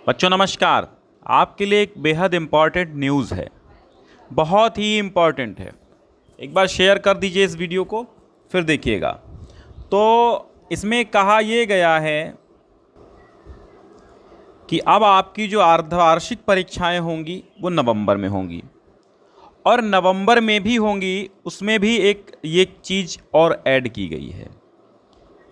बच्चों नमस्कार। आपके लिए एक बेहद इम्पॉर्टेंट न्यूज़ है, बहुत ही इम्पॉर्टेंट है। एक बार शेयर कर दीजिए इस वीडियो को, फिर देखिएगा। तो इसमें कहा यह गया है कि अब आपकी जो अर्धवार्षिक परीक्षाएं होंगी वो नवंबर में होंगी, और नवंबर में भी होंगी उसमें भी ये चीज़ और ऐड की गई है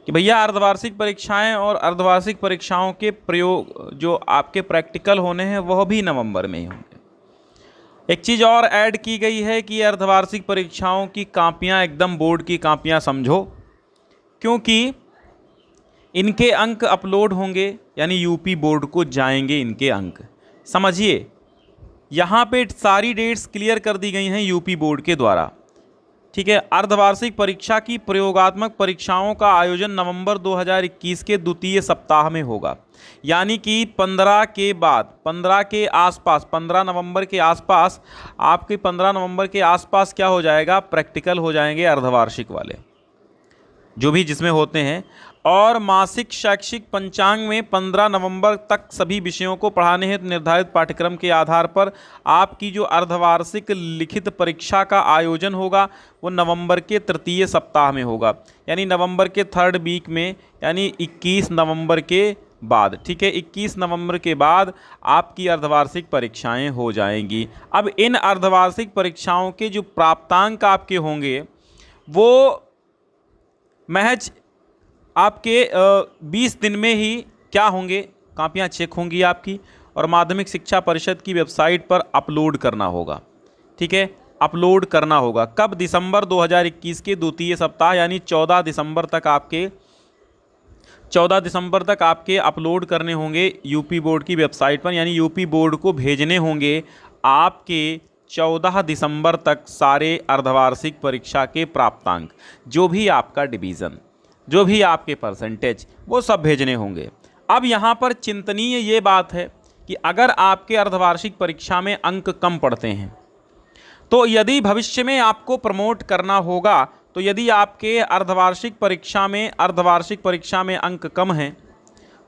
कि भैया अर्धवार्षिक परीक्षाएं और अर्धवार्षिक परीक्षाओं के प्रयोग जो आपके प्रैक्टिकल होने हैं वह भी नवंबर में ही होंगे। एक चीज़ और ऐड की गई है कि अर्धवार्षिक परीक्षाओं की कापियां एकदम बोर्ड की कापियां समझो, क्योंकि इनके अंक अपलोड होंगे, यानी यूपी बोर्ड को जाएंगे इनके अंक। समझिए, यहाँ पे सारी डेट्स क्लियर कर दी गई हैं यूपी बोर्ड के द्वारा। ठीक है। अर्धवार्षिक परीक्षा की प्रयोगात्मक परीक्षाओं का आयोजन नवंबर 2021 के द्वितीय सप्ताह में होगा, यानी कि 15 के बाद, 15 के आसपास, 15 नवंबर के आसपास आपके 15 नवंबर के आसपास क्या हो जाएगा, प्रैक्टिकल हो जाएंगे अर्धवार्षिक वाले जो भी जिसमें होते हैं। और मासिक शैक्षिक पंचांग में 15 नवंबर तक सभी विषयों को पढ़ाने हेतु निर्धारित पाठ्यक्रम के आधार पर आपकी जो अर्धवार्षिक लिखित परीक्षा का आयोजन होगा वो नवंबर के तृतीय सप्ताह में होगा, यानी नवंबर के थर्ड वीक में, यानी 21 नवंबर के बाद। ठीक है, 21 नवंबर के बाद आपकी अर्धवार्षिक परीक्षाएं हो जाएंगी। अब इन अर्धवार्षिक परीक्षाओं के जो प्राप्तांक आपके होंगे वो महज आपके 20 दिन में ही क्या होंगे, कापियाँ चेक होंगी आपकी, और माध्यमिक शिक्षा परिषद की वेबसाइट पर अपलोड करना होगा। ठीक है, अपलोड करना होगा कब, दिसंबर 2021 के द्वितीय सप्ताह, यानी 14 दिसंबर तक आपके अपलोड करने होंगे यूपी बोर्ड की वेबसाइट पर, यानी यूपी बोर्ड को भेजने होंगे आपके 14 दिसंबर तक सारे अर्धवार्षिक परीक्षा के प्राप्तांक, जो भी आपका डिवीज़न, जो भी आपके परसेंटेज, वो सब भेजने होंगे। अब यहाँ पर चिंतनीय ये बात है कि अगर आपके अर्धवार्षिक परीक्षा में अंक कम पड़ते हैं, तो यदि भविष्य में आपको प्रमोट करना होगा, तो यदि आपके अर्धवार्षिक परीक्षा में अंक कम हैं,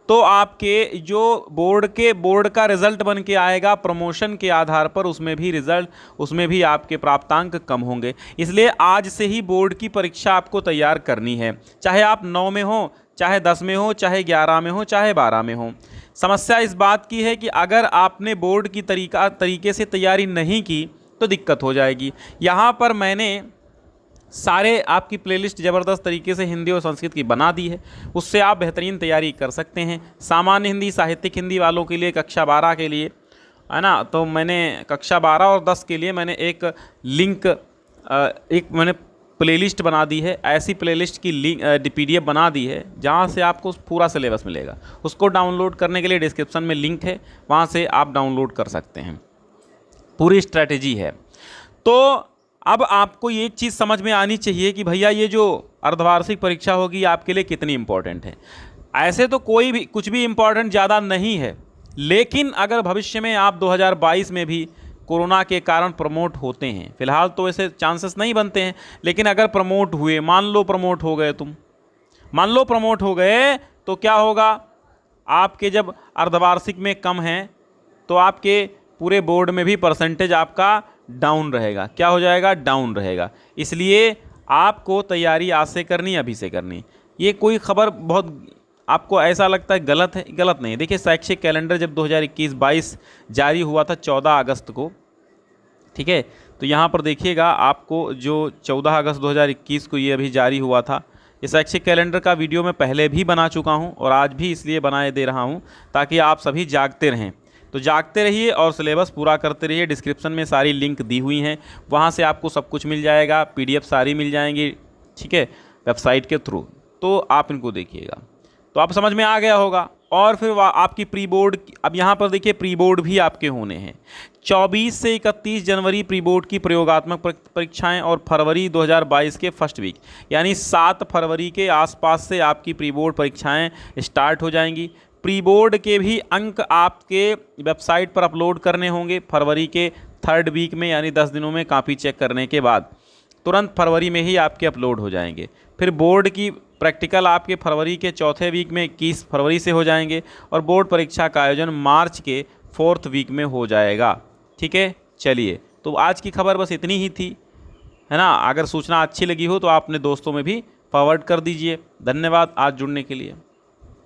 तो आपके जो बोर्ड का रिज़ल्ट बन के आएगा प्रमोशन के आधार पर, उसमें भी आपके प्राप्तांक कम होंगे। इसलिए आज से ही बोर्ड की परीक्षा आपको तैयार करनी है, चाहे आप 9 में हो, चाहे 10 में हो, चाहे 11 में हो, चाहे 12 में हो। समस्या इस बात की है कि अगर आपने बोर्ड की तरीके से तैयारी नहीं की तो दिक्कत हो जाएगी। यहाँ पर मैंने सारे आपकी प्लेलिस्ट ज़बरदस्त तरीके से हिंदी और संस्कृत की बना दी है, उससे आप बेहतरीन तैयारी कर सकते हैं। सामान्य हिंदी, साहित्यिक हिंदी वालों के लिए, कक्षा 12 के लिए, है ना, तो मैंने कक्षा 12 और 10 के लिए मैंने एक प्लेलिस्ट बना दी है। ऐसी प्लेलिस्ट की लिंक PDF बना दी है जहाँ से आपको पूरा सिलेबस मिलेगा। उसको डाउनलोड करने के लिए डिस्क्रिप्शन में लिंक है, वहाँ से आप डाउनलोड कर सकते हैं। पूरी स्ट्रैटेजी है। तो अब आपको ये चीज़ समझ में आनी चाहिए कि भैया ये जो अर्धवार्षिक परीक्षा होगी आपके लिए कितनी इम्पोर्टेंट है। ऐसे तो कुछ भी इम्पोर्टेंट ज़्यादा नहीं है, लेकिन अगर भविष्य में आप 2022 में भी कोरोना के कारण प्रमोट होते हैं, फिलहाल तो ऐसे चांसेस नहीं बनते हैं, लेकिन अगर प्रमोट हुए, मान लो प्रमोट हो गए तो क्या होगा, आपके जब अर्धवार्षिक में कम हैं तो आपके पूरे बोर्ड में भी परसेंटेज आपका डाउन रहेगा। क्या हो जाएगा, डाउन रहेगा। इसलिए आपको तैयारी आज से करनी, अभी से करनी। ये कोई खबर बहुत आपको ऐसा लगता है गलत है, गलत नहीं है। देखिए, शैक्षिक कैलेंडर जब 2021-22 जारी हुआ था 14 अगस्त को, ठीक है, तो यहाँ पर देखिएगा आपको जो 14 अगस्त 2021 को ये अभी जारी हुआ था। इस शैक्षिक कैलेंडर का वीडियो मैं पहले भी बना चुका हूँ और आज भी इसलिए बनाए दे रहा हूँ ताकि आप सभी जागते रहें। तो जागते रहिए और सिलेबस पूरा करते रहिए। डिस्क्रिप्शन में सारी लिंक दी हुई हैं, वहाँ से आपको सब कुछ मिल जाएगा, PDF सारी मिल जाएंगी, ठीक है, वेबसाइट के थ्रू। तो आप इनको देखिएगा, तो आप समझ में आ गया होगा। और फिर आपकी प्री बोर्ड, अब यहाँ पर देखिए प्री बोर्ड भी आपके होने हैं। 24 से 31 जनवरी प्री बोर्ड की प्रयोगात्मक परीक्षाएं, और फरवरी 2022 के फर्स्ट वीक, यानी 7 फरवरी के आसपास से आपकी प्री बोर्ड परीक्षाएं स्टार्ट हो जाएंगी। प्री बोर्ड के भी अंक आपके वेबसाइट पर अपलोड करने होंगे फरवरी के थर्ड वीक में, यानी 10 दिनों में कापी चेक करने के बाद तुरंत फरवरी में ही आपके अपलोड हो जाएंगे। फिर बोर्ड की प्रैक्टिकल आपके फरवरी के चौथे वीक में 21 फरवरी से हो जाएंगे और बोर्ड परीक्षा का आयोजन मार्च के 4th वीक में हो जाएगा। ठीक है, चलिए तो आज की खबर बस इतनी ही थी, है ना। अगर सूचना अच्छी लगी हो तो आप अपने दोस्तों में भी फॉरवर्ड कर दीजिए। धन्यवाद आज जुड़ने के लिए।